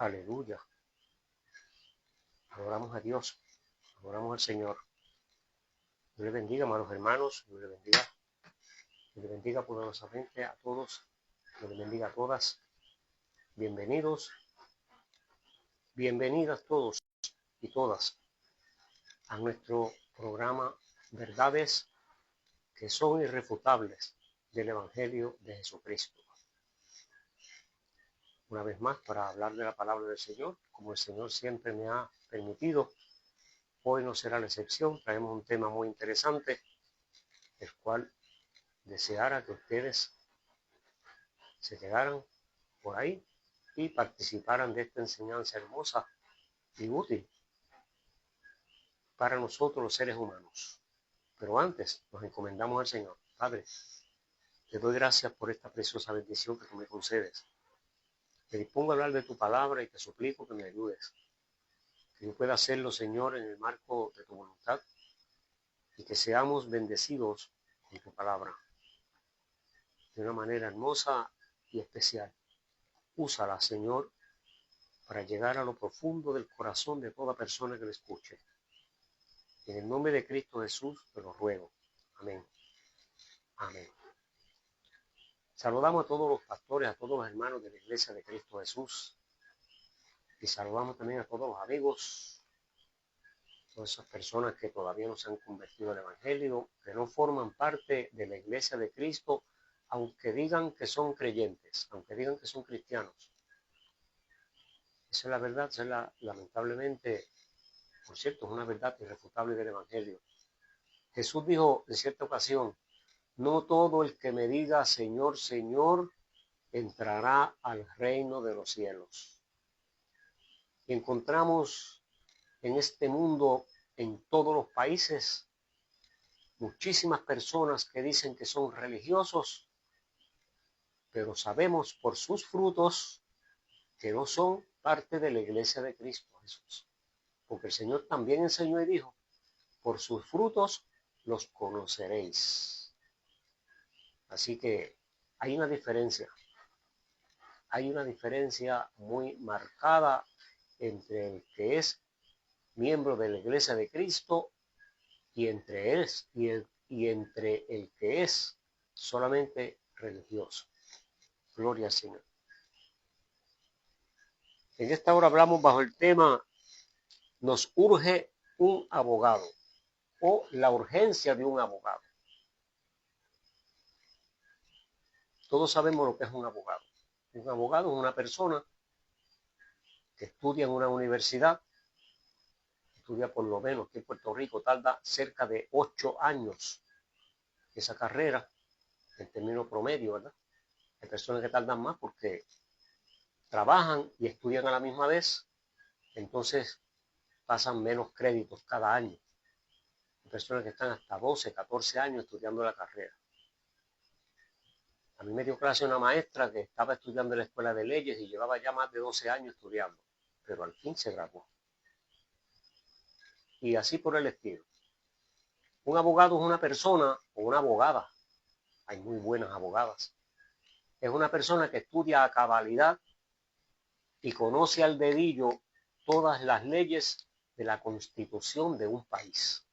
Aleluya. Adoramos a Dios. Adoramos al Señor. Dios le bendiga, amados hermanos. Dios le bendiga. Dios le bendiga poderosamente a todos. Dios le bendiga a todas. Bienvenidos. Bienvenidas todos y todas a nuestro programa Verdades que son irrefutables del Evangelio de Jesucristo. Una vez más, para hablar de la palabra del Señor, como el Señor siempre me ha permitido, hoy no será la excepción. Traemos un tema muy interesante, el cual deseara que ustedes se quedaran por ahí y participaran de esta enseñanza hermosa y útil para nosotros los seres humanos. Pero antes nos encomendamos al Señor. Padre, te doy gracias por esta preciosa bendición que tú me concedes. Te dispongo a hablar de tu palabra y te suplico que me ayudes. Que yo pueda hacerlo, Señor, en el marco de tu voluntad y que seamos bendecidos con tu palabra de una manera hermosa y especial. Úsala, Señor, para llegar a lo profundo del corazón de toda persona que lo escuche. En el nombre de Cristo Jesús te lo ruego. Amén. Amén. Saludamos a todos los pastores, a todos los hermanos de la Iglesia de Cristo Jesús. Y saludamos también a todos los amigos, todas esas personas que todavía no se han convertido al Evangelio, que no forman parte de la Iglesia de Cristo, aunque digan que son creyentes, aunque digan que son cristianos. Esa es la verdad, esa es lamentablemente, por cierto, es una verdad irrefutable del Evangelio. Jesús dijo en cierta ocasión, no todo el que me diga Señor, Señor, entrará al reino de los cielos. Y encontramos en este mundo, en todos los países, muchísimas personas que dicen que son religiosos, pero sabemos por sus frutos que no son parte de la Iglesia de Cristo Jesús. Porque el Señor también enseñó y dijo, por sus frutos los conoceréis. Así que hay una diferencia muy marcada entre el que es miembro de la Iglesia de Cristo y entre el que es solamente religioso. Gloria al Señor. En esta hora hablamos bajo el tema nos urge un abogado o la urgencia de un abogado. Todos sabemos lo que es un abogado. Un abogado es una persona que estudia en una universidad, estudia por lo menos que en Puerto Rico tarda cerca de 8 años esa carrera, en términos promedio, ¿verdad? Hay personas que tardan más porque trabajan y estudian a la misma vez, entonces pasan menos créditos cada año. Hay personas que están hasta 12, 14 años estudiando la carrera. A mí me dio clase una maestra que estaba estudiando en la escuela de leyes y llevaba ya más de 12 años estudiando, pero al fin se graduó. Y así por el estilo. Un abogado es una persona o una abogada. Hay muy buenas abogadas. Es una persona que estudia a cabalidad y conoce al dedillo todas las leyes de la constitución de un país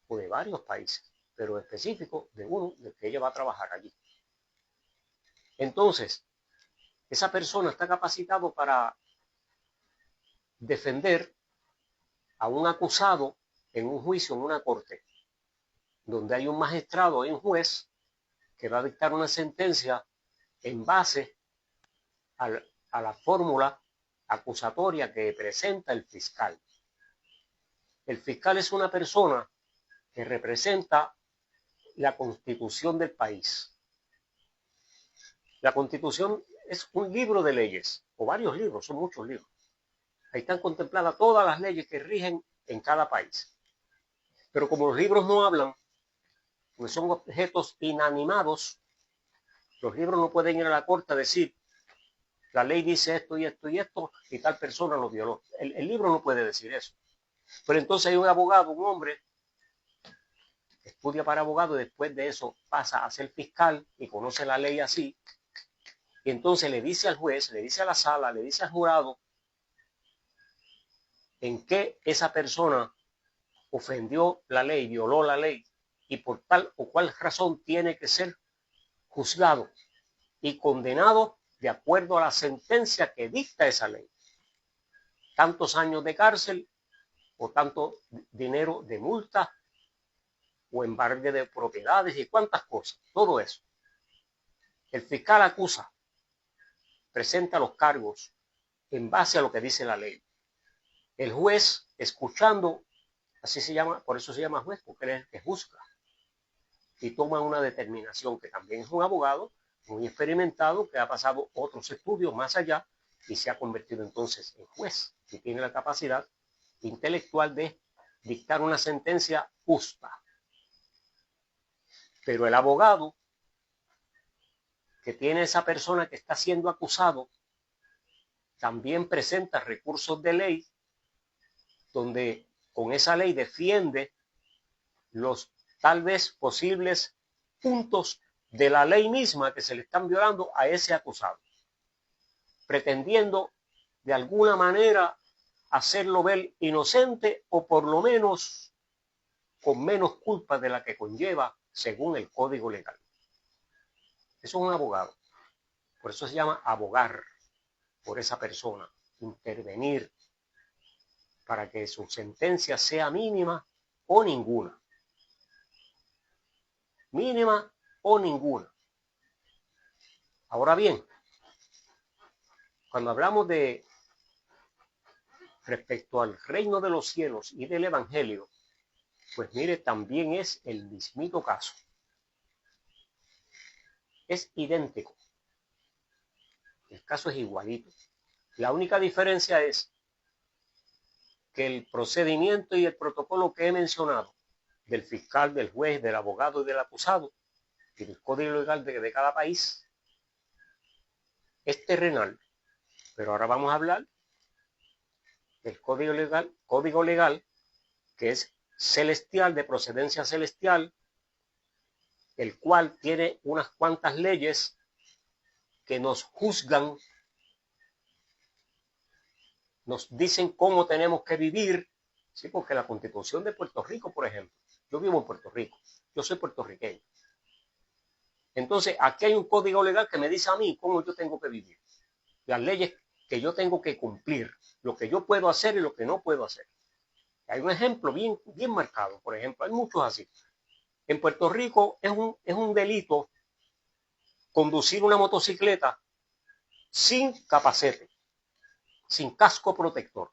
o de varios países, pero específico de uno del que ella va a trabajar allí. Entonces, esa persona está capacitado para defender a un acusado en un juicio, en una corte, donde hay un magistrado y un juez que va a dictar una sentencia en base a la fórmula acusatoria que presenta el fiscal. El fiscal es una persona que representa la constitución del país. La constitución es un libro de leyes, o varios libros, son muchos libros. Ahí están contempladas todas las leyes que rigen en cada país. Pero como los libros no hablan, porque son objetos inanimados, los libros no pueden ir a la corte a decir, la ley dice esto y esto y esto, y tal persona lo violó. El libro no puede decir eso. Pero entonces hay un abogado, un hombre, que estudia para abogado y después de eso pasa a ser fiscal y conoce la ley así. Y entonces le dice al juez, le dice a la sala, le dice al jurado, en qué esa persona ofendió la ley, violó la ley, y por tal o cual razón tiene que ser juzgado y condenado de acuerdo a la sentencia que dicta esa ley. Tantos años de cárcel o tanto dinero de multa o embargue de propiedades y cuántas cosas, todo eso. El fiscal acusa, presenta los cargos en base a lo que dice la ley. El juez, escuchando, así se llama, por eso se llama juez, porque él es el que juzga y toma una determinación, que también es un abogado muy experimentado, que ha pasado otros estudios más allá y se ha convertido entonces en juez y tiene la capacidad intelectual de dictar una sentencia justa. Pero el abogado que tiene esa persona que está siendo acusado también presenta recursos de ley donde con esa ley defiende los tal vez posibles puntos de la ley misma que se le están violando a ese acusado, pretendiendo de alguna manera hacerlo ver inocente o por lo menos con menos culpa de la que conlleva según el código legal. Eso es un abogado. Por eso se llama abogar por esa persona, intervenir para que su sentencia sea mínima o ninguna. Mínima o ninguna. Ahora bien, cuando hablamos de respecto al reino de los cielos y del evangelio, pues mire, también es el mismito caso. Es idéntico. El caso es igualito. La única diferencia es que el procedimiento y el protocolo que he mencionado del fiscal, del juez, del abogado y del acusado y del código legal de cada país es terrenal. Pero ahora vamos a hablar del código legal que es celestial, de procedencia celestial, el cual tiene unas cuantas leyes que nos juzgan, nos dicen cómo tenemos que vivir, ¿sí? Porque la Constitución de Puerto Rico, por ejemplo, yo vivo en Puerto Rico, yo soy puertorriqueño. Entonces, aquí hay un código legal que me dice a mí cómo yo tengo que vivir, las leyes que yo tengo que cumplir, lo que yo puedo hacer y lo que no puedo hacer. Hay un ejemplo bien marcado, por ejemplo, hay muchos así. En Puerto Rico es un delito conducir una motocicleta sin capacete, sin casco protector.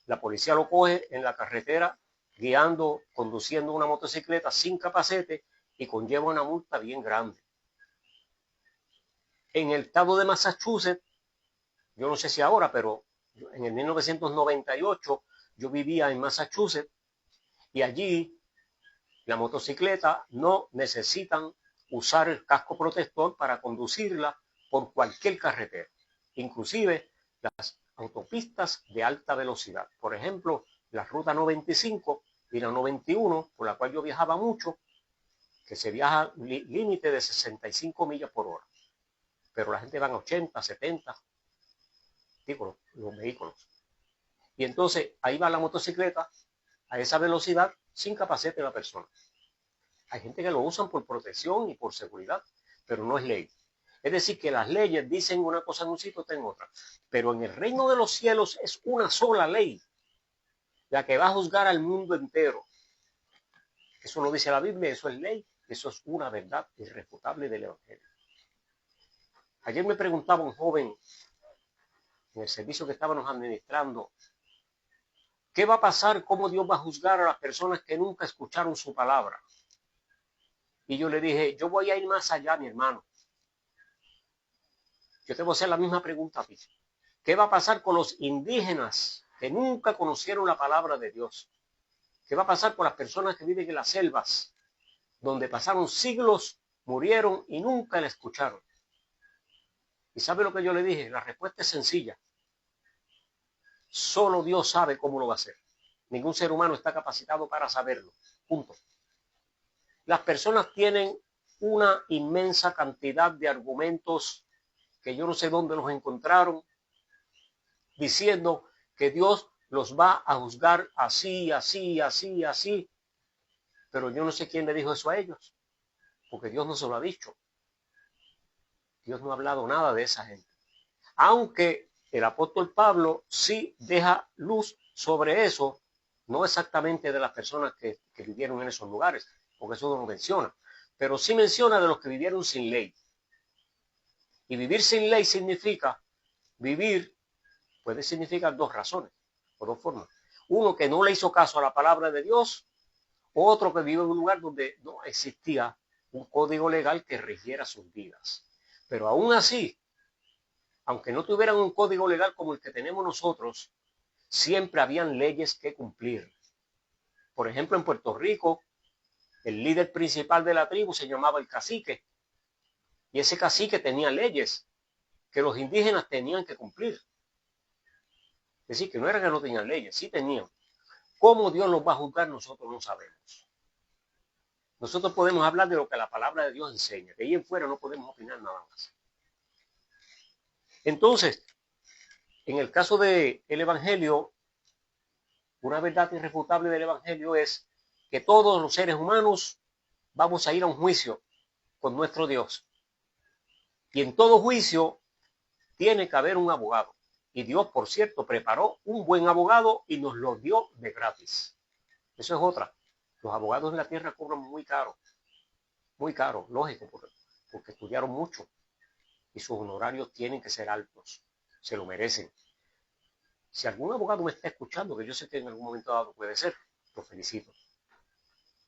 La policía lo coge en la carretera guiando, conduciendo una motocicleta sin capacete y conlleva una multa bien grande. En el estado de Massachusetts, yo no sé si ahora, pero en el 1998 yo vivía en Massachusetts y allí la motocicleta no necesitan usar el casco protector para conducirla por cualquier carretera, inclusive las autopistas de alta velocidad. Por ejemplo, la ruta 95 y la 91, por la cual yo viajaba mucho, que se viaja límite de 65 millas por hora. Pero la gente va a 80, 70, digo, los vehículos. Y entonces ahí va la motocicleta a esa velocidad sin capacete de la persona. Hay gente que lo usan por protección y por seguridad, pero no es ley. Es decir, que las leyes dicen una cosa en un sitio, otra en otra. Pero en el reino de los cielos es una sola ley, la que va a juzgar al mundo entero. Eso lo dice la Biblia, eso es ley, eso es una verdad irrefutable del Evangelio. Ayer me preguntaba un joven en el servicio que estábamos administrando, ¿qué va a pasar? ¿Cómo Dios va a juzgar a las personas que nunca escucharon su palabra? Y yo le dije, yo voy a ir más allá, mi hermano. Yo te voy a hacer la misma pregunta a ti. ¿Qué va a pasar con los indígenas que nunca conocieron la palabra de Dios? ¿Qué va a pasar con las personas que viven en las selvas, donde pasaron siglos, murieron y nunca la escucharon? ¿Y sabe lo que yo le dije? La respuesta es sencilla. Solo Dios sabe cómo lo va a hacer. Ningún ser humano está capacitado para saberlo. Punto. Las personas tienen una inmensa cantidad de argumentos que yo no sé dónde los encontraron, diciendo que Dios los va a juzgar así, así, así, así. Pero yo no sé quién le dijo eso a ellos, porque Dios no se lo ha dicho. Dios no ha hablado nada de esa gente. Aunque el apóstol Pablo sí deja luz sobre eso, no exactamente de las personas que vivieron en esos lugares, porque eso no lo menciona, pero sí menciona de los que vivieron sin ley. Y vivir sin ley significa vivir, puede significar dos razones, o dos formas. Uno que no le hizo caso a la palabra de Dios, o otro que vive en un lugar donde no existía un código legal que rigiera sus vidas. Pero aún así, aunque no tuvieran un código legal como el que tenemos nosotros, siempre habían leyes que cumplir. Por ejemplo, en Puerto Rico, el líder principal de la tribu se llamaba el cacique, y ese cacique tenía leyes que los indígenas tenían que cumplir. Es decir, que no era que no tenían leyes, sí tenían. ¿Cómo Dios los va a juzgar? Nosotros no sabemos. Nosotros podemos hablar de lo que la palabra de Dios enseña, de ahí en fuera no podemos opinar nada más. Entonces, en el caso del Evangelio, una verdad irrefutable del Evangelio es que todos los seres humanos vamos a ir a un juicio con nuestro Dios. Y en todo juicio tiene que haber un abogado. Y Dios, por cierto, preparó un buen abogado y nos lo dio de gratis. Eso es otra. Los abogados de la tierra cobran muy caro, lógico, porque estudiaron mucho y sus honorarios tienen que ser altos, se lo merecen. Si algún abogado me está escuchando, que yo sé que en algún momento dado puede ser, lo felicito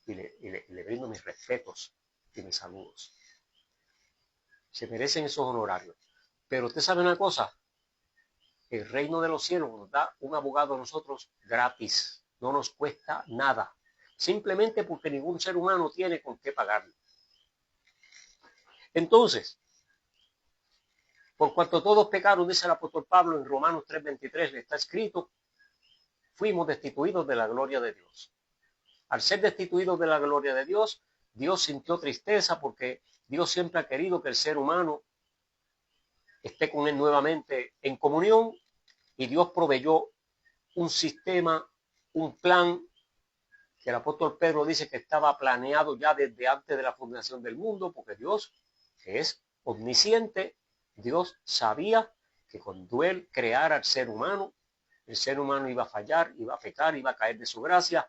y le brindo mis respetos y mis saludos. Se merecen esos honorarios. Pero usted sabe una cosa, el reino de los cielos nos da un abogado a nosotros gratis, no nos cuesta nada, simplemente porque ningún ser humano tiene con qué pagarlo. Entonces, por cuanto todos pecaron, dice el apóstol Pablo en Romanos 3:23, le está escrito, fuimos destituidos de la gloria de Dios. Al ser destituidos de la gloria de Dios, Dios sintió tristeza porque Dios siempre ha querido que el ser humano esté con él nuevamente en comunión y Dios proveyó un sistema, un plan que el apóstol Pedro dice que estaba planeado ya desde antes de la fundación del mundo, porque Dios, que es omnisciente, Dios sabía que cuando él creara al ser humano, el ser humano iba a fallar, iba a pecar, iba a caer de su gracia,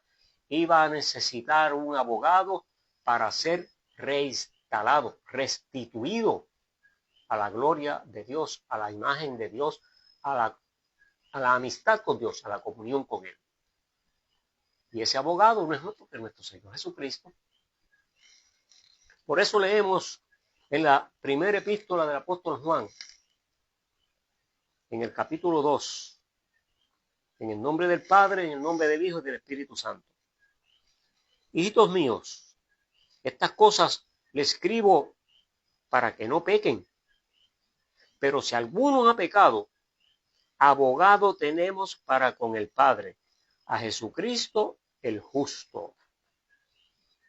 iba a necesitar un abogado para ser reinstalado, restituido a la gloria de Dios, a la imagen de Dios, a la amistad con Dios, a la comunión con Él. Y ese abogado no es otro que nuestro Señor Jesucristo. Por eso leemos en la primera epístola del apóstol Juan, en el capítulo 2, en el nombre del Padre, en el nombre del Hijo y del Espíritu Santo. Hijitos míos, estas cosas les escribo para que no pequen. Pero si alguno ha pecado, abogado tenemos para con el Padre, a Jesucristo el justo.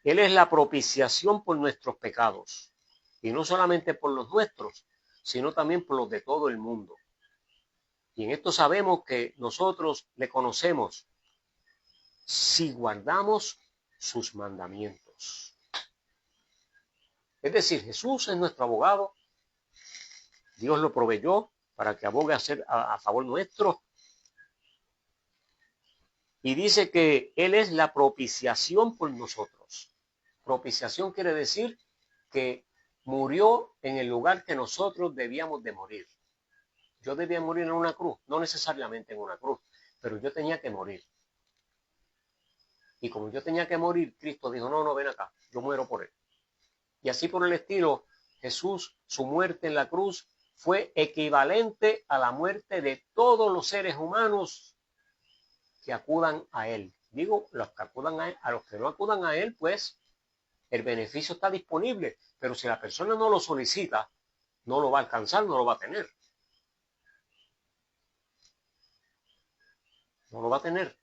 Él es la propiciación por nuestros pecados, y no solamente por los nuestros, sino también por los de todo el mundo. Y en esto sabemos que nosotros le conocemos si guardamos sus mandamientos. Es decir, Jesús es nuestro abogado, Dios lo proveyó para que abogue a favor nuestro. Y dice que Él es la propiciación por nosotros. Propiciación quiere decir que murió en el lugar que nosotros debíamos de morir. Yo debía morir en una cruz, no necesariamente en una cruz, pero yo tenía que morir. Y como yo tenía que morir, Cristo dijo, no, ven acá, yo muero por él. Y así por el estilo, Jesús, su muerte en la cruz fue equivalente a la muerte de todos los seres humanos que acudan a él. Digo, los que acudan a él, a los que no acudan a él, pues el beneficio está disponible, pero si la persona no lo solicita, no lo va a alcanzar, no lo va a tener. No lo va a tener.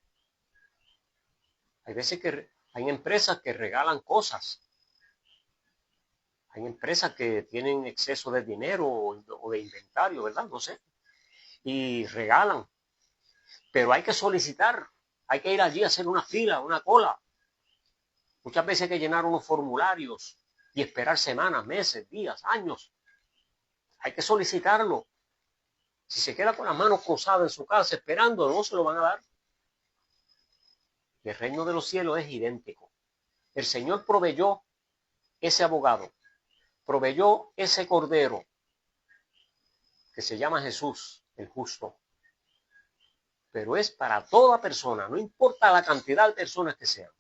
Hay veces que hay empresas que regalan cosas. Hay empresas que tienen exceso de dinero o de inventario, ¿verdad? No sé. Y regalan. Pero hay que solicitar, hay que ir allí a hacer una fila, una cola. Muchas veces hay que llenar unos formularios y esperar semanas, meses, días, años. Hay que solicitarlo. Si se queda con las manos cruzadas en su casa esperando, no se lo van a dar. El reino de los cielos es idéntico. El Señor proveyó ese abogado, proveyó ese cordero que se llama Jesús, el justo. Pero es para toda persona, no importa la cantidad de personas que sean.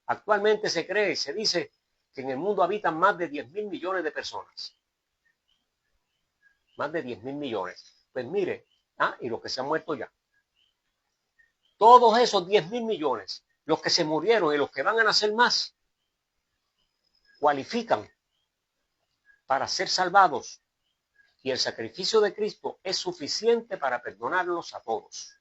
Actualmente se cree, se dice que en el mundo habitan más de 10.000 millones de personas. Más de 10.000 millones. Pues mire, y los que se han muerto ya. Todos esos 10.000 millones, los que se murieron y los que van a nacer más, cualifican para ser salvados. Y el sacrificio de Cristo es suficiente para perdonarlos a todos.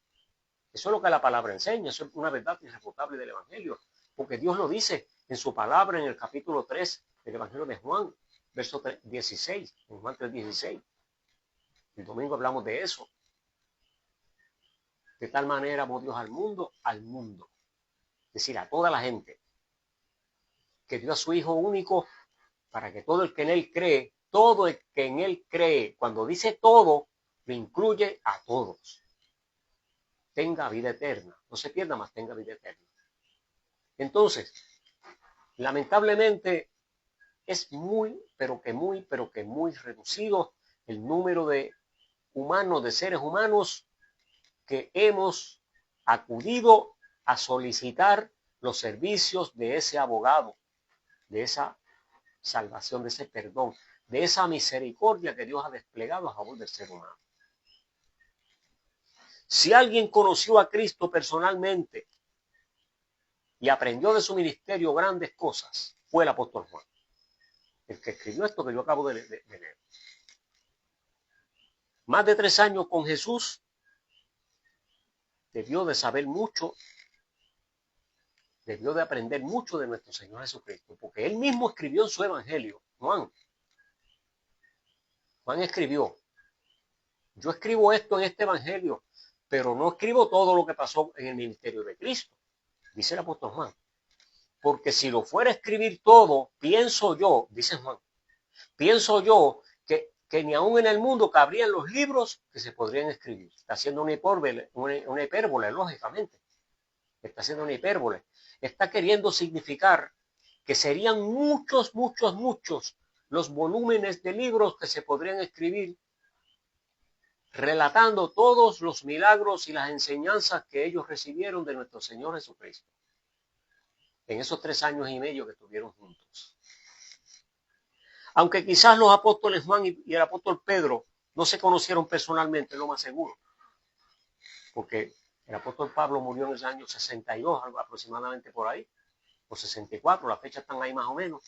Eso es lo que la palabra enseña, eso es una verdad irrefutable del Evangelio, porque Dios lo dice en su palabra en el capítulo 3 del Evangelio de Juan, verso 16, en Juan 3:16. El domingo hablamos de eso. De tal manera amó Dios al mundo, es decir, a toda la gente, que dio a su Hijo único para que todo el que en Él cree, todo el que en Él cree, cuando dice todo, lo incluye a todos, tenga vida eterna, no se pierda más, tenga vida eterna. Entonces, lamentablemente es muy reducido el número de humanos, de seres humanos que hemos acudido a solicitar los servicios de ese abogado, de esa salvación, de ese perdón, de esa misericordia que Dios ha desplegado a favor del ser humano. Si alguien conoció a Cristo personalmente y aprendió de su ministerio grandes cosas, fue el apóstol Juan, el que escribió esto que yo acabo de leer. Más de 3 años con Jesús, debió de saber mucho, debió de aprender mucho de nuestro Señor Jesucristo, porque él mismo escribió en su evangelio. Juan escribió: yo escribo esto en este evangelio, pero no escribo todo lo que pasó en el ministerio de Cristo, dice el apóstol Juan. Porque si lo fuera a escribir todo, pienso yo, dice Juan, pienso yo que ni aún en el mundo cabrían los libros que se podrían escribir. Está haciendo una hipérbole, lógicamente. Está haciendo una hipérbole. Está queriendo significar que serían muchos los volúmenes de libros que se podrían escribir relatando todos los milagros y las enseñanzas que ellos recibieron de nuestro Señor Jesucristo en esos 3 años y medio que estuvieron juntos. Aunque quizás los apóstoles Juan y el apóstol Pedro no se conocieron personalmente, es lo más seguro, porque el apóstol Pablo murió en el año 62, algo aproximadamente por ahí, o 64, las fechas están ahí más o menos,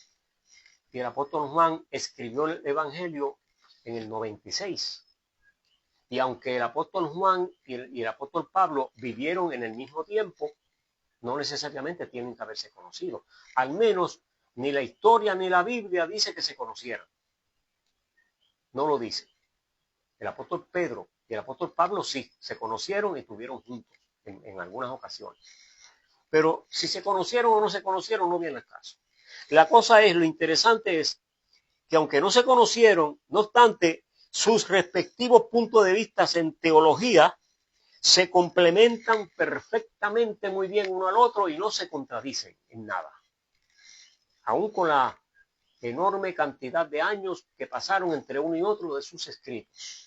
y el apóstol Juan escribió el Evangelio en el 96. Y aunque el apóstol Juan y el apóstol Pablo vivieron en el mismo tiempo, no necesariamente tienen que haberse conocido. Al menos ni la historia ni la Biblia dice que se conocieran. No lo dice. El apóstol Pedro y el apóstol Pablo sí, se conocieron y estuvieron juntos en algunas ocasiones. Pero si se conocieron o no se conocieron, no viene al caso. La cosa es, lo interesante es que aunque no se conocieron, no obstante, sus respectivos puntos de vista en teología se complementan perfectamente muy bien uno al otro y no se contradicen en nada. Aún con la enorme cantidad de años que pasaron entre uno y otro de sus escritos.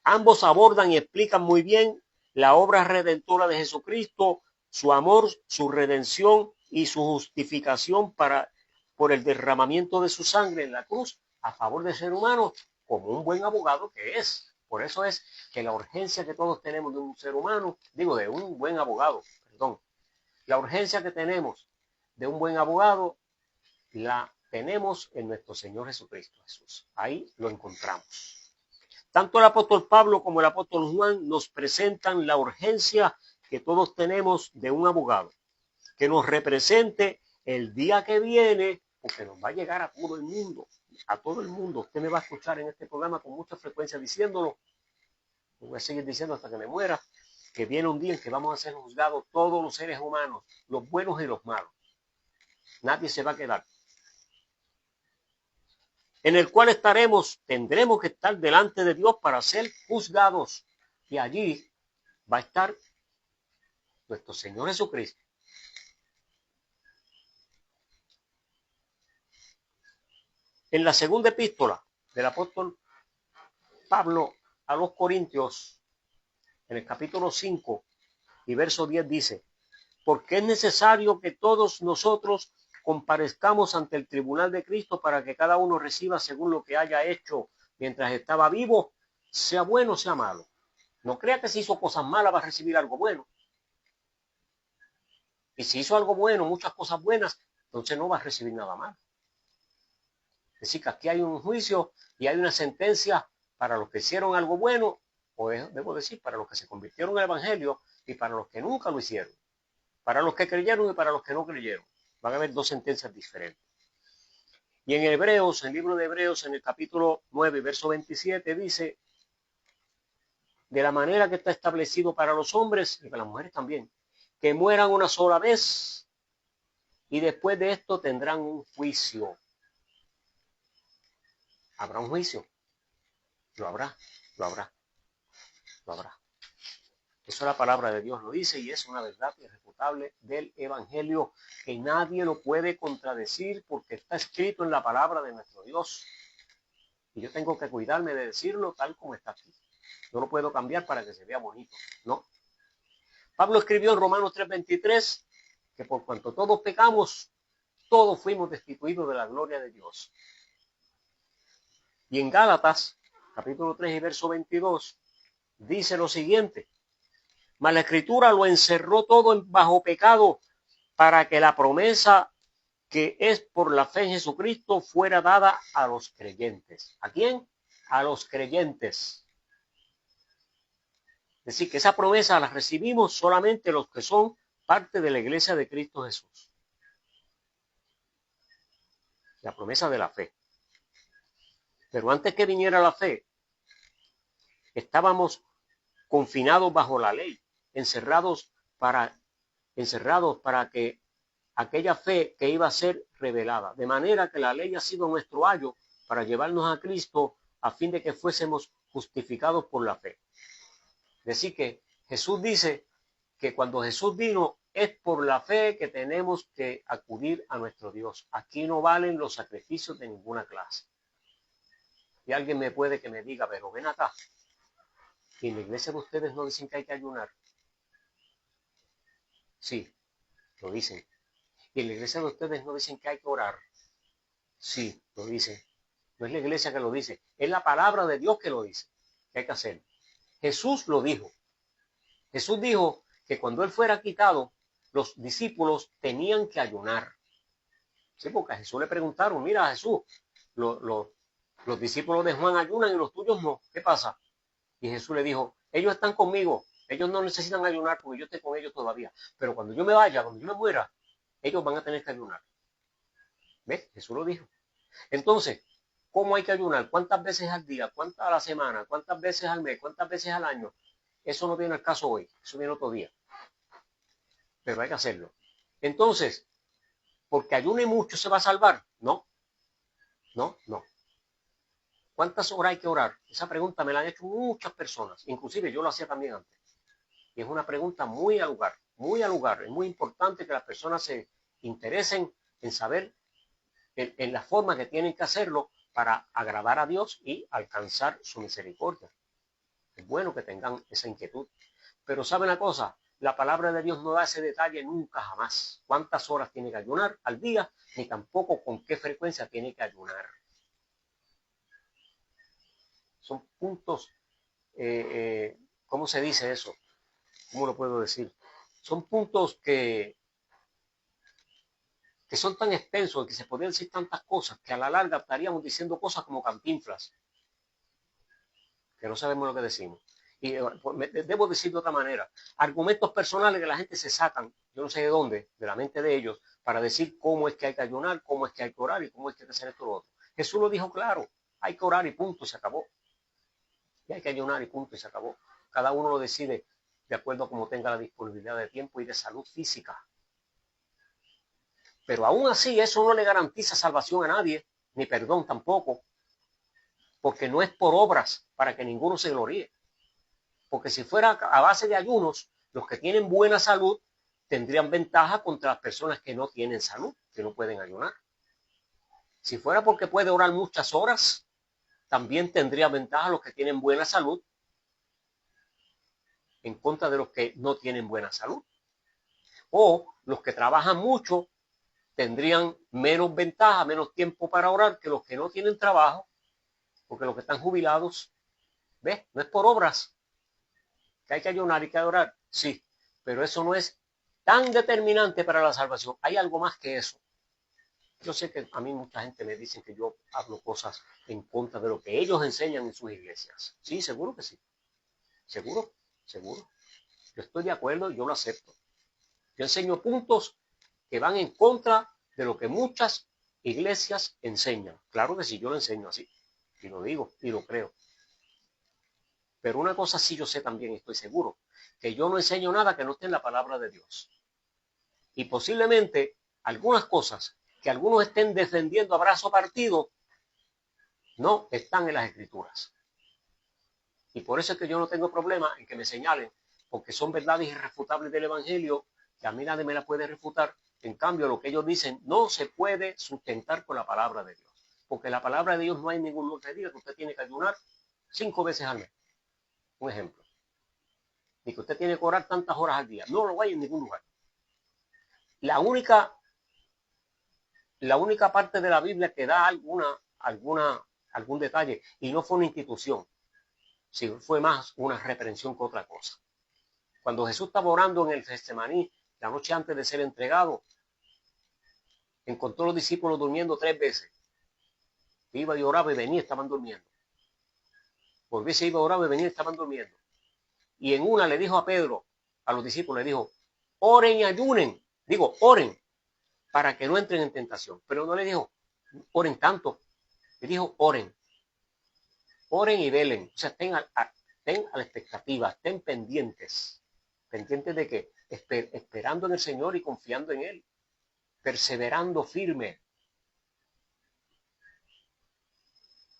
Ambos abordan y explican muy bien la obra redentora de Jesucristo, su amor, su redención y su justificación por el derramamiento de su sangre en la cruz a favor del ser humano, como un buen abogado que es. Por eso es que la urgencia que todos tenemos de un ser humano, de un buen abogado, la urgencia que tenemos de un buen abogado la tenemos en nuestro Señor Jesucristo Jesús. Ahí lo encontramos. Tanto el apóstol Pablo como el apóstol Juan nos presentan la urgencia que todos tenemos de un abogado que nos represente el día que viene, porque nos va a llegar a todo el mundo. A todo el mundo. Usted me va a escuchar en este programa con mucha frecuencia diciéndolo. lo voy a seguir diciendo hasta que me muera, que viene un día en que vamos a ser juzgados todos los seres humanos, los buenos y los malos. Nadie se va a quedar. En el cual tendremos que estar delante de Dios para ser juzgados. Y allí va a estar nuestro Señor Jesucristo. En la segunda epístola del apóstol Pablo a los Corintios, en el capítulo 5 y verso 10 dice: porque es necesario que todos nosotros comparezcamos ante el tribunal de Cristo para que cada uno reciba según lo que haya hecho mientras estaba vivo, sea bueno o sea malo. No crea que si hizo cosas malas va a recibir algo bueno. Y si hizo algo bueno, muchas cosas buenas, entonces no va a recibir nada malo. Es decir, que aquí hay un juicio y hay una sentencia para los que hicieron algo bueno, o debo decir, para los que se convirtieron al Evangelio y para los que nunca lo hicieron. Para los que creyeron y para los que no creyeron. Van a haber dos sentencias diferentes. Y en Hebreos, en el libro de Hebreos, en el capítulo 9, verso 27, dice: de la manera que está establecido para los hombres y para las mujeres también, que mueran una sola vez y después de esto tendrán un juicio. ¿Habrá un juicio? Lo habrá, lo habrá, lo habrá. Eso la palabra de Dios lo dice y es una verdad irrefutable del Evangelio que nadie lo puede contradecir porque está escrito en la palabra de nuestro Dios. Y yo tengo que cuidarme de decirlo tal como está aquí. No lo puedo cambiar para que se vea bonito, ¿no? Pablo escribió en Romanos 3:23 que por cuanto todos pecamos, todos fuimos destituidos de la gloria de Dios. Y en Gálatas, capítulo 3 y verso 22, dice lo siguiente: mas la Escritura lo encerró todo bajo pecado para que la promesa que es por la fe en Jesucristo fuera dada a los creyentes. ¿A quién? A los creyentes. Es decir, que esa promesa la recibimos solamente los que son parte de la iglesia de Cristo Jesús. La promesa de la fe. Pero antes que viniera la fe, estábamos confinados bajo la ley, encerrados para que aquella fe que iba a ser revelada. De manera que la ley ha sido nuestro ayo para llevarnos a Cristo a fin de que fuésemos justificados por la fe. Es decir, que Jesús dice que cuando Jesús vino es por la fe que tenemos que acudir a nuestro Dios. Aquí no valen los sacrificios de ninguna clase. Y alguien me puede que me diga, pero ven acá, y en la iglesia de ustedes no dicen que hay que ayunar. Sí, lo dicen. Y en la iglesia de ustedes no dicen que hay que orar. Sí, lo dicen. No es la iglesia que lo dice, es la palabra de Dios que lo dice, que hay que hacer. Jesús lo dijo. Jesús dijo que cuando él fuera quitado, los discípulos tenían que ayunar. Sí, porque a Jesús le preguntaron, mira Jesús, los discípulos de Juan ayunan y los tuyos no. ¿Qué pasa? Y Jesús le dijo, ellos están conmigo, ellos no necesitan ayunar porque yo estoy con ellos todavía. Pero cuando yo me vaya, cuando yo me muera, ellos van a tener que ayunar. ¿Ves? Jesús lo dijo. Entonces, ¿cómo hay que ayunar? ¿Cuántas veces al día? ¿Cuántas a la semana? ¿Cuántas veces al mes? ¿Cuántas veces al año? Eso no viene al caso hoy, eso viene otro día. Pero hay que hacerlo. Entonces, ¿porque ayune mucho se va a salvar? No, no, no. ¿Cuántas horas hay que orar? Esa pregunta me la han hecho muchas personas, inclusive yo lo hacía también antes. Y es una pregunta muy al lugar, muy al lugar. Es muy importante que las personas se interesen en saber en la forma que tienen que hacerlo para agradar a Dios y alcanzar su misericordia. Es bueno que tengan esa inquietud. Pero ¿saben una cosa? La palabra de Dios no da ese detalle nunca jamás. ¿Cuántas horas tiene que ayunar al día? Ni tampoco con qué frecuencia tiene que ayunar. Son puntos, ¿cómo se dice eso? ¿Cómo lo puedo decir? Son puntos que son tan extensos, que se podrían decir tantas cosas, que a la larga estaríamos diciendo cosas como Cantinflas, que no sabemos lo que decimos. Y debo decir de otra manera, argumentos personales que la gente se sacan, yo no sé de dónde, de la mente de ellos, para decir cómo es que hay que ayunar, cómo es que hay que orar y cómo es que hay que hacer esto o lo otro. Jesús lo dijo claro, hay que orar y punto, se acabó. Y hay que ayunar y punto, y se acabó. Cada uno lo decide de acuerdo a cómo tenga la disponibilidad de tiempo y de salud física. Pero aún así eso no le garantiza salvación a nadie, ni perdón tampoco, porque no es por obras para que ninguno se gloríe. Porque si fuera a base de ayunos, los que tienen buena salud tendrían ventaja contra las personas que no tienen salud, que no pueden ayunar. Si fuera porque puede orar muchas horas, también tendría ventaja los que tienen buena salud en contra de los que no tienen buena salud. O los que trabajan mucho tendrían menos ventaja, menos tiempo para orar que los que no tienen trabajo, porque los que están jubilados, ¿ves? No es por obras, que hay que ayunar y que orar, sí, pero eso no es tan determinante para la salvación. Hay algo más que eso. Yo sé que a mí mucha gente me dice que yo hablo cosas en contra de lo que ellos enseñan en sus iglesias. Sí, seguro que sí. Seguro, seguro. Yo estoy de acuerdo y yo lo acepto. Yo enseño puntos que van en contra de lo que muchas iglesias enseñan. Claro que sí, yo lo enseño así. Y lo digo y lo creo. Pero una cosa sí yo sé también, estoy seguro, que yo no enseño nada que no esté en la palabra de Dios. Y posiblemente algunas cosas que algunos estén defendiendo a brazo partido no están en las escrituras. Y por eso es que yo no tengo problema en que me señalen, porque son verdades irrefutables del evangelio, que a mí nadie me la puede refutar. En cambio, lo que ellos dicen no se puede sustentar con la palabra de Dios. Porque la palabra de Dios no hay ningún lugar que diga que usted tiene que ayunar 5 veces al mes. Un ejemplo. Ni que usted tiene que orar tantas horas al día. No lo hay en ningún lugar. La única parte de la Biblia que da algún detalle, y no fue una institución, si fue más una reprensión que otra cosa. Cuando Jesús estaba orando en el Getsemaní, la noche antes de ser entregado, encontró a los discípulos durmiendo 3 veces. Iba y oraba y venía, estaban durmiendo. Volvía, se iba, oraba y venía, estaban durmiendo. Y en una le dijo a Pedro, a los discípulos, le dijo, oren y ayunen. Digo, oren, para que no entren en tentación. Pero no le dijo, oren tanto. Le dijo, oren. Oren y velen. O sea, estén a la expectativa, estén pendientes. ¿Pendientes de qué? Esperando en el Señor y confiando en Él. Perseverando firme.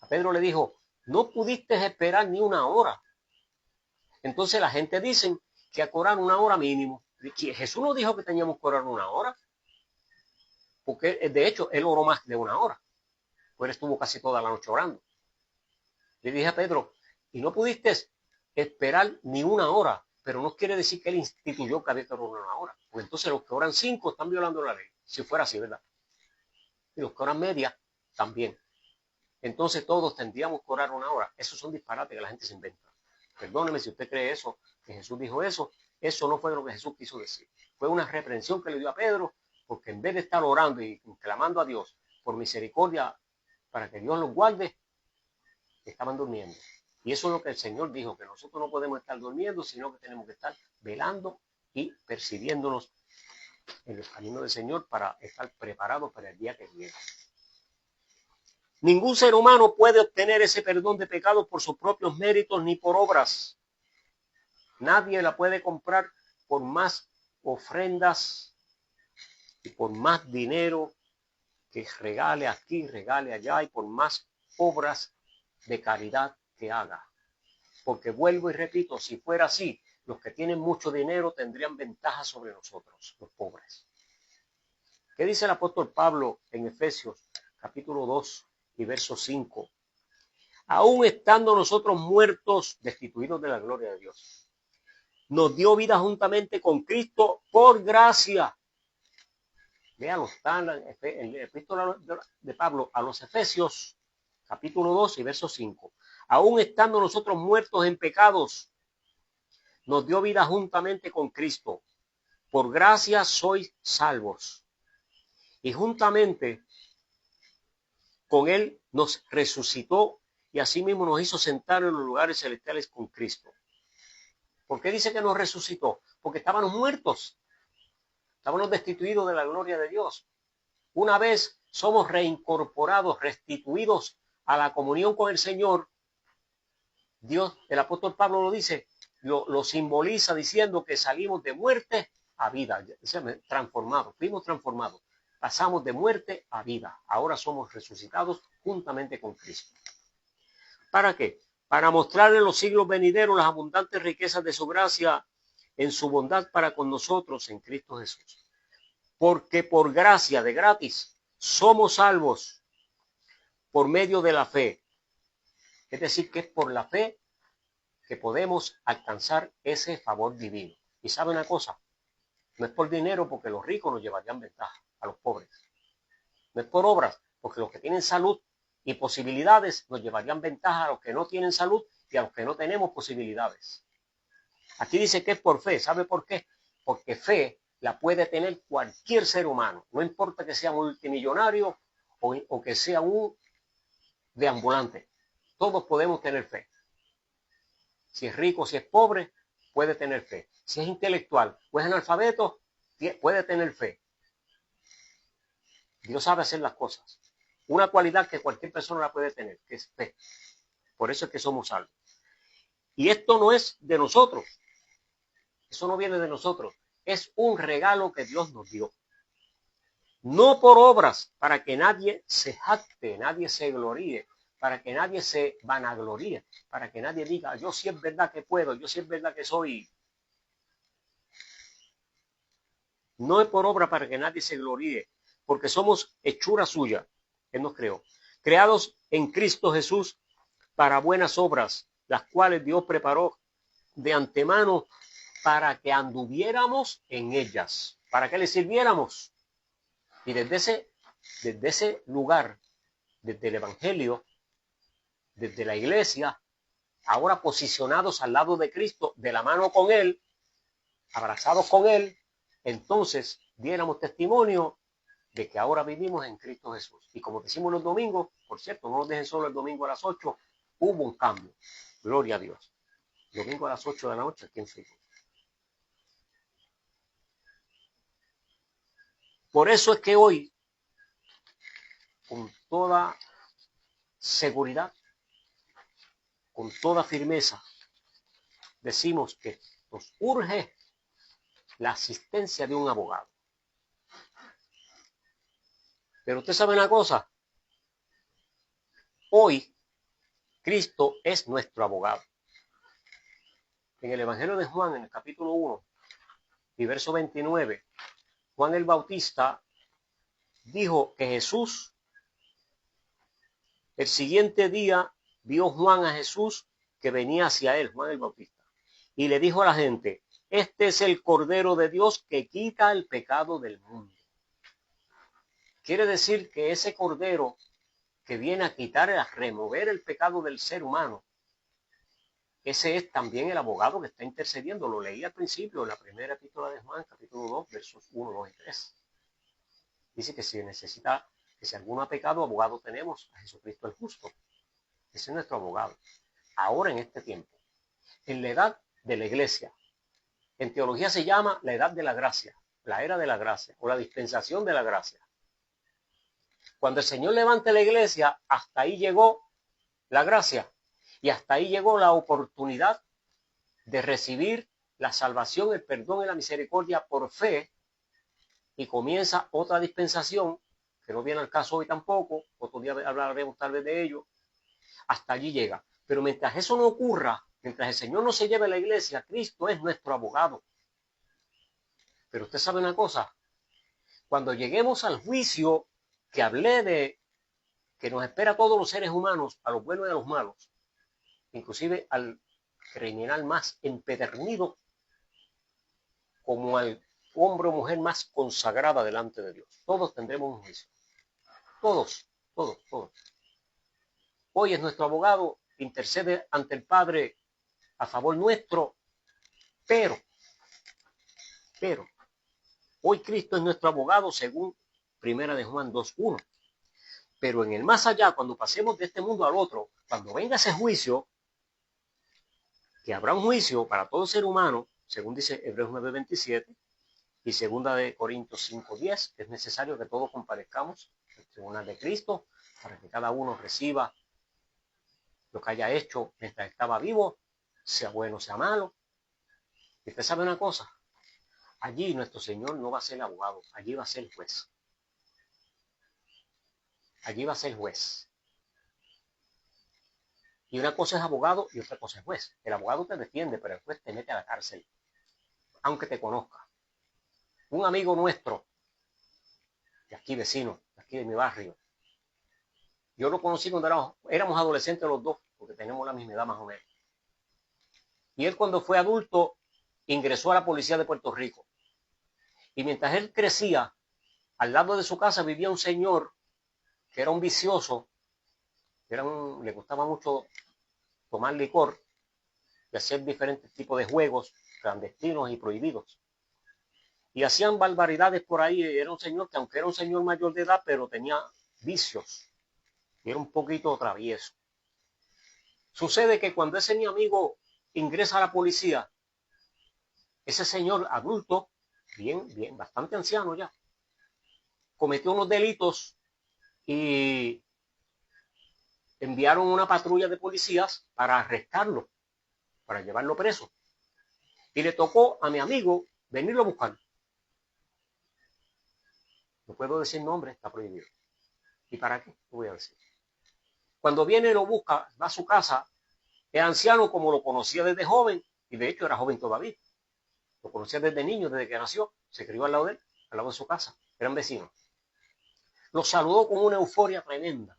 A Pedro le dijo, no pudiste esperar ni una hora. Entonces la gente dice que a orar 1 hora mínimo. Jesús no dijo que teníamos que orar 1 hora. Porque de hecho él oró más de 1 hora. Pues él estuvo casi toda la noche orando. Le dije a Pedro, y no pudiste esperar ni 1 hora, pero no quiere decir que él instituyó que había que orar 1 hora. Pues entonces los que oran 5 están violando la ley, si fuera así, ¿verdad? Y los que oran media también. Entonces todos tendríamos que orar 1 hora. Esos son disparates que la gente se inventa. Perdóneme si usted cree eso, que Jesús dijo eso. Eso no fue lo que Jesús quiso decir. Fue una reprensión que le dio a Pedro, porque en vez de estar orando y clamando a Dios por misericordia para que Dios los guarde, estaban durmiendo. Y eso es lo que el Señor dijo, que nosotros no podemos estar durmiendo, sino que tenemos que estar velando y percibiéndonos en el camino del Señor para estar preparados para el día que viene. Ningún ser humano puede obtener ese perdón de pecados por sus propios méritos ni por obras. Nadie la puede comprar por más ofrendas y por más dinero que regale aquí, regale allá y por más obras de caridad que haga. Porque vuelvo y repito, si fuera así, los que tienen mucho dinero tendrían ventaja sobre nosotros, los pobres. ¿Qué dice el apóstol Pablo en Efesios capítulo 2 y verso 5? Aún estando nosotros muertos, destituidos de la gloria de Dios, nos dio vida juntamente con Cristo por gracia. Véanlo, está en la epístola de Pablo a los Efesios, capítulo 2 y verso 5. Aún estando nosotros muertos en pecados, nos dio vida juntamente con Cristo. Por gracia sois salvos. Y juntamente con Él nos resucitó y asimismo nos hizo sentar en los lugares celestiales con Cristo. ¿Por qué dice que nos resucitó? Porque estábamos muertos. Estábamos destituidos de la gloria de Dios. Una vez somos reincorporados, restituidos a la comunión con el Señor, Dios, el apóstol Pablo lo dice, lo simboliza diciendo que salimos de muerte a vida, transformados, fuimos transformados, pasamos de muerte a vida, ahora somos resucitados juntamente con Cristo. ¿Para qué? Para mostrarle en los siglos venideros las abundantes riquezas de su gracia en su bondad para con nosotros en Cristo Jesús. Porque por gracia, de gratis, somos salvos por medio de la fe. Es decir, que es por la fe que podemos alcanzar ese favor divino. Y sabe una cosa, no es por dinero, porque los ricos nos llevarían ventaja a los pobres. No es por obras, porque los que tienen salud y posibilidades nos llevarían ventaja a los que no tienen salud y a los que no tenemos posibilidades. Aquí dice que es por fe. ¿Sabe por qué? Porque fe la puede tener cualquier ser humano. No importa que sea multimillonario o que sea un deambulante. Todos podemos tener fe. Si es rico, si es pobre, puede tener fe. Si es intelectual o es analfabeto, puede tener fe. Dios sabe hacer las cosas. Una cualidad que cualquier persona la puede tener, que es fe. Por eso es que somos salvos. Y esto no es de nosotros. Eso no viene de nosotros. Es un regalo que Dios nos dio. No por obras, para que nadie se jacte, nadie se gloríe, para que nadie se vanagloríe, para que nadie diga, yo sí es verdad que puedo, yo sí es verdad que soy. No es por obra para que nadie se gloríe, porque somos hechura suya, Él nos creó, creados en Cristo Jesús para buenas obras, las cuales Dios preparó de antemano para que anduviéramos en ellas, para que le sirviéramos. Y desde ese lugar, desde el Evangelio, desde la iglesia, ahora posicionados al lado de Cristo, de la mano con Él, abrazados con Él, entonces diéramos testimonio de que ahora vivimos en Cristo Jesús. Y como decimos los domingos, por cierto, no nos dejen solo el domingo a las 8, hubo un cambio. Gloria a Dios. Domingo a las 8 de la noche aquí en Facebook. Por eso es que hoy, con toda seguridad, con toda firmeza, decimos que nos urge la asistencia de un abogado. Pero usted sabe una cosa, hoy Cristo es nuestro abogado. En el Evangelio de Juan, en el capítulo 1 y verso 29, Juan el Bautista dijo que Jesús, el siguiente día, vio Juan a Jesús que venía hacia él, Juan el Bautista, y le dijo a la gente, este es el Cordero de Dios que quita el pecado del mundo. Quiere decir que ese Cordero que viene a quitar, a remover el pecado del ser humano, ese es también el abogado que está intercediendo. Lo leí al principio en la primera epístola de Juan, capítulo 2, versos 1, 2 y 3. Dice que si necesita, que si alguno ha pecado, abogado tenemos a Jesucristo el justo. Ese es nuestro abogado. Ahora en este tiempo, en la edad de la iglesia, en teología se llama la edad de la gracia, la era de la gracia o la dispensación de la gracia. Cuando el Señor levante la iglesia, hasta ahí llegó la gracia y hasta ahí llegó la oportunidad de recibir la salvación, el perdón y la misericordia por fe, y comienza otra dispensación que no viene al caso hoy tampoco, otro día hablaremos tal vez de ello, hasta allí llega. Pero mientras eso no ocurra, mientras el Señor no se lleve a la iglesia, Cristo es nuestro abogado. Pero usted sabe una cosa, cuando lleguemos al juicio que hablé de que nos espera a todos los seres humanos, a los buenos y a los malos, inclusive al criminal más empedernido, como al hombre o mujer más consagrada delante de Dios. Todos tendremos un juicio. Todos. Hoy es nuestro abogado, intercede ante el Padre a favor nuestro, pero, hoy Cristo es nuestro abogado según Primera de Juan 2:1. Pero en el más allá, cuando pasemos de este mundo al otro, cuando venga ese juicio, que habrá un juicio para todo ser humano, según dice Hebreos 9:27 y segunda de Corintios 5:10, es necesario que todos comparezcamos al tribunal de Cristo para que cada uno reciba lo que haya hecho mientras estaba vivo, sea bueno, sea malo. Y usted sabe una cosa, allí nuestro Señor no va a ser abogado, allí va a ser juez. Allí va a ser juez. Y una cosa es abogado y otra cosa es juez. El abogado te defiende, pero el juez te mete a la cárcel, aunque te conozca. Un amigo nuestro, de aquí vecino, de aquí de mi barrio, yo lo conocí cuando éramos adolescentes los dos, porque tenemos la misma edad más o menos. Y él cuando fue adulto ingresó a la policía de Puerto Rico. Y mientras él crecía, al lado de su casa vivía un señor que era un vicioso, le gustaba mucho tomar licor y hacer diferentes tipos de juegos clandestinos y prohibidos. Y hacían barbaridades por ahí. Era un señor que, aunque era un señor mayor de edad, pero tenía vicios y era un poquito travieso. Sucede que cuando ese mi amigo ingresa a la policía, ese señor adulto, bien, bastante anciano ya, cometió unos delitos y enviaron una patrulla de policías para arrestarlo, para llevarlo preso. Y le tocó a mi amigo venirlo a buscar. No puedo decir nombre, está prohibido. ¿Y para qué? No voy a decir. Cuando viene y lo busca, va a su casa, es anciano como lo conocía desde joven, y de hecho era joven todavía. Lo conocía desde niño, desde que nació, se crió al lado de él, al lado de su casa, eran vecinos. Lo saludó con una euforia tremenda.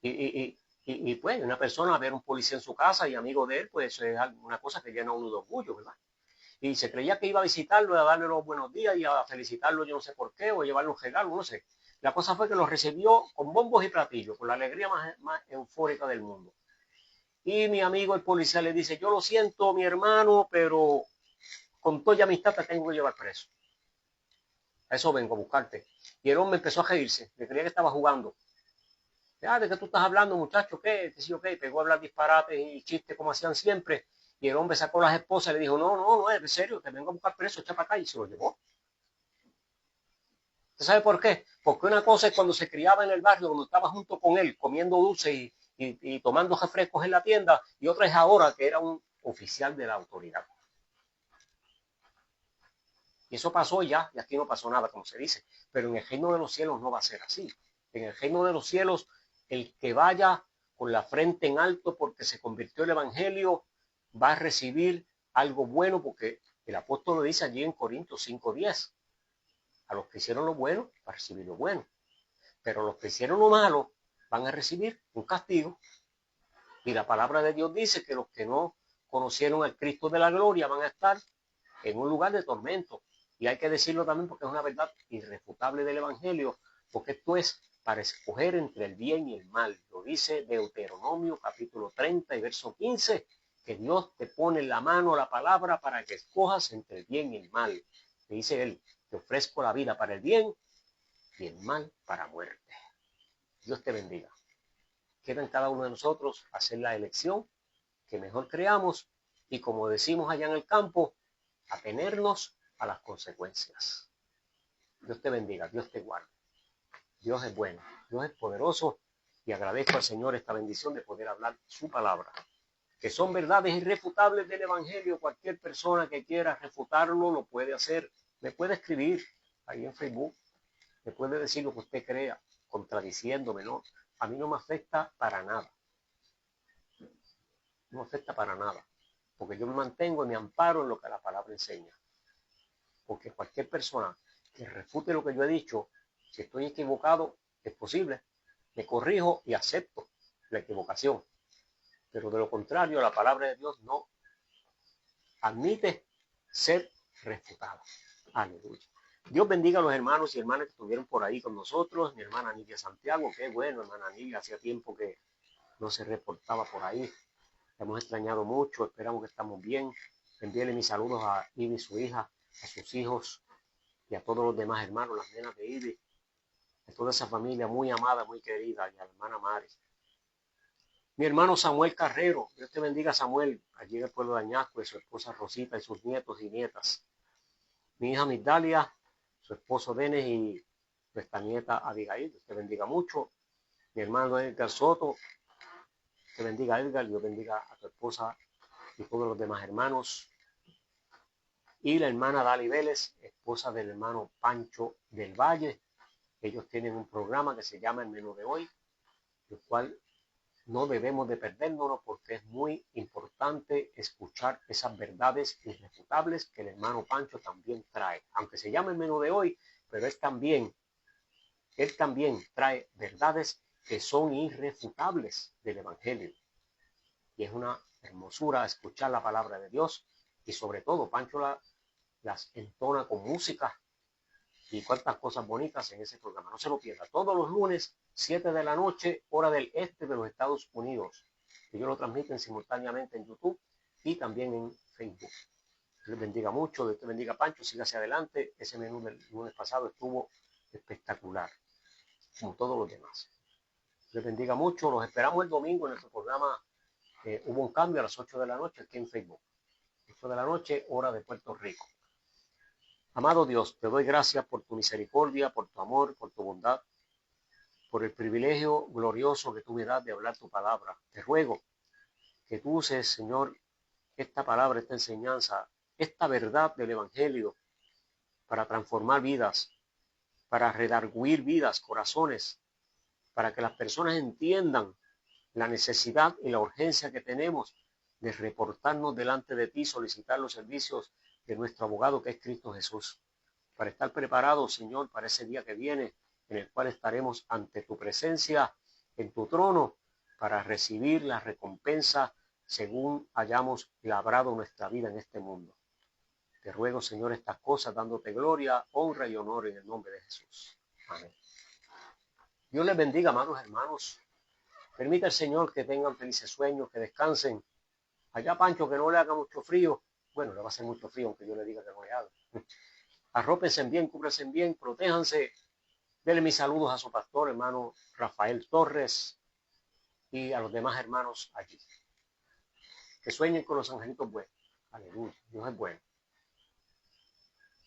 Y pues una persona, ver un policía en su casa y amigo de él, pues es una cosa que llena a uno de orgullo, ¿verdad? Y se creía que iba a visitarlo, a darle los buenos días y a felicitarlo, yo no sé por qué, o llevarle un regalo, no sé. La cosa fue que lo recibió con bombos y platillos, con la alegría más eufórica del mundo. Y mi amigo el policía le dice, yo lo siento, mi hermano, pero con toda amistad te tengo que llevar preso. A eso vengo a buscarte. Y el hombre empezó a reírse, le creía que estaba jugando. ¿De qué tú estás hablando, muchacho? ¿Qué? ¿Qué? Pegó a hablar disparates y chistes como hacían siempre. Y el hombre sacó las esposas y le dijo, no, es en serio, te vengo a buscar preso, echa para acá. Y se lo llevó. ¿Usted sabe por qué? Porque una cosa es cuando se criaba en el barrio, cuando estaba junto con él, comiendo dulces y tomando refrescos en la tienda, y otra es ahora que era un oficial de la autoridad. Y eso pasó ya, y aquí no pasó nada, como se dice. Pero en el reino de los cielos no va a ser así. En el reino de los cielos, el que vaya con la frente en alto porque se convirtió el evangelio, va a recibir algo bueno, porque el apóstol lo dice allí en Corintios 5:10. A los que hicieron lo bueno, va a recibir lo bueno. Pero los que hicieron lo malo, van a recibir un castigo. Y la palabra de Dios dice que los que no conocieron al Cristo de la gloria van a estar en un lugar de tormento. Y hay que decirlo también porque es una verdad irrefutable del evangelio, porque esto es para escoger entre el bien y el mal. Lo dice Deuteronomio capítulo 30 y verso 15, que Dios te pone en la mano la palabra para que escojas entre el bien y el mal. Le dice él, te ofrezco la vida para el bien y el mal para muerte. Dios te bendiga. Queda en cada uno de nosotros hacer la elección que mejor creamos y, como decimos allá en el campo, atenernos a las consecuencias. Dios te bendiga, Dios te guarde. Dios es bueno, Dios es poderoso y agradezco al Señor esta bendición de poder hablar su palabra, que son verdades irrefutables del evangelio. Cualquier persona que quiera refutarlo lo puede hacer. Me puede escribir ahí en Facebook, me puede decir lo que usted crea, contradiciéndome, ¿no? A mí no me afecta para nada. No me afecta para nada, porque yo me mantengo y me amparo en lo que la palabra enseña. Porque cualquier persona que refute lo que yo he dicho, si estoy equivocado, es posible. Me corrijo y acepto la equivocación. Pero de lo contrario, la palabra de Dios no admite ser refutada. Aleluya. Dios bendiga a los hermanos y hermanas que estuvieron por ahí con nosotros. Mi hermana Nidia Santiago, qué bueno, hermana Nidia, hacía tiempo que no se reportaba por ahí. La hemos extrañado mucho, esperamos que estamos bien. Envíele mis saludos a Ivy, su hija, a sus hijos y a todos los demás hermanos, las nenas de Ivy, a toda esa familia muy amada, muy querida, y a la hermana Mari. Mi hermano Samuel Carrero, Dios te bendiga, Samuel, allí en el pueblo de Añasco, y su esposa Rosita y sus nietos y nietas. Mi hija Migdalia, su esposo Denis y nuestra nieta Abigail, Dios te bendiga mucho. Mi hermano Edgar Soto, te bendiga, Edgar. Dios bendiga a tu esposa y todos los demás hermanos. Y la hermana Dali Vélez, esposa del hermano Pancho del Valle. Ellos tienen un programa que se llama El Menú de Hoy, el cual no debemos de perdernos porque es muy importante escuchar esas verdades irrefutables que el hermano Pancho también trae. Aunque se llama El Menú de Hoy, pero él también trae verdades que son irrefutables del Evangelio. Y es una hermosura escuchar la palabra de Dios, y sobre todo Pancho las entona con música y cuántas cosas bonitas en ese programa. No se lo pierda. Todos los lunes, 7 de la noche, hora del este de los Estados Unidos. Ellos lo transmiten simultáneamente en YouTube y también en Facebook. Dios les bendiga mucho. Dios te bendiga, Pancho. Sígase adelante. Ese menú del lunes pasado estuvo espectacular, como todos los demás. Dios les bendiga mucho. Los esperamos el domingo en nuestro programa. Hubo un cambio a las 8 de la noche aquí en Facebook. 8 de la noche, hora de Puerto Rico. Amado Dios, te doy gracias por tu misericordia, por tu amor, por tu bondad, por el privilegio glorioso que tú me das de hablar tu palabra. Te ruego que tú uses, Señor, esta palabra, esta enseñanza, esta verdad del Evangelio para transformar vidas, para redarguir vidas, corazones, para que las personas entiendan la necesidad y la urgencia que tenemos de reportarnos delante de ti, solicitar los servicios de nuestro abogado que es Cristo Jesús, para estar preparados, Señor, para ese día que viene, en el cual estaremos ante tu presencia, en tu trono, para recibir la recompensa según hayamos labrado nuestra vida en este mundo. Te ruego, Señor, estas cosas, dándote gloria, honra y honor en el nombre de Jesús. Amén. Dios les bendiga, amados hermanos. Permita el Señor que tengan felices sueños, que descansen. Allá, Pancho, que no le haga mucho frío. Bueno, le va a hacer mucho frío, aunque yo le diga que no le haga. Arrópense bien, cúbranse bien, protéjanse. Denle mis saludos a su pastor, hermano Rafael Torres, y a los demás hermanos allí. Que sueñen con los angelitos buenos. Aleluya, Dios es bueno.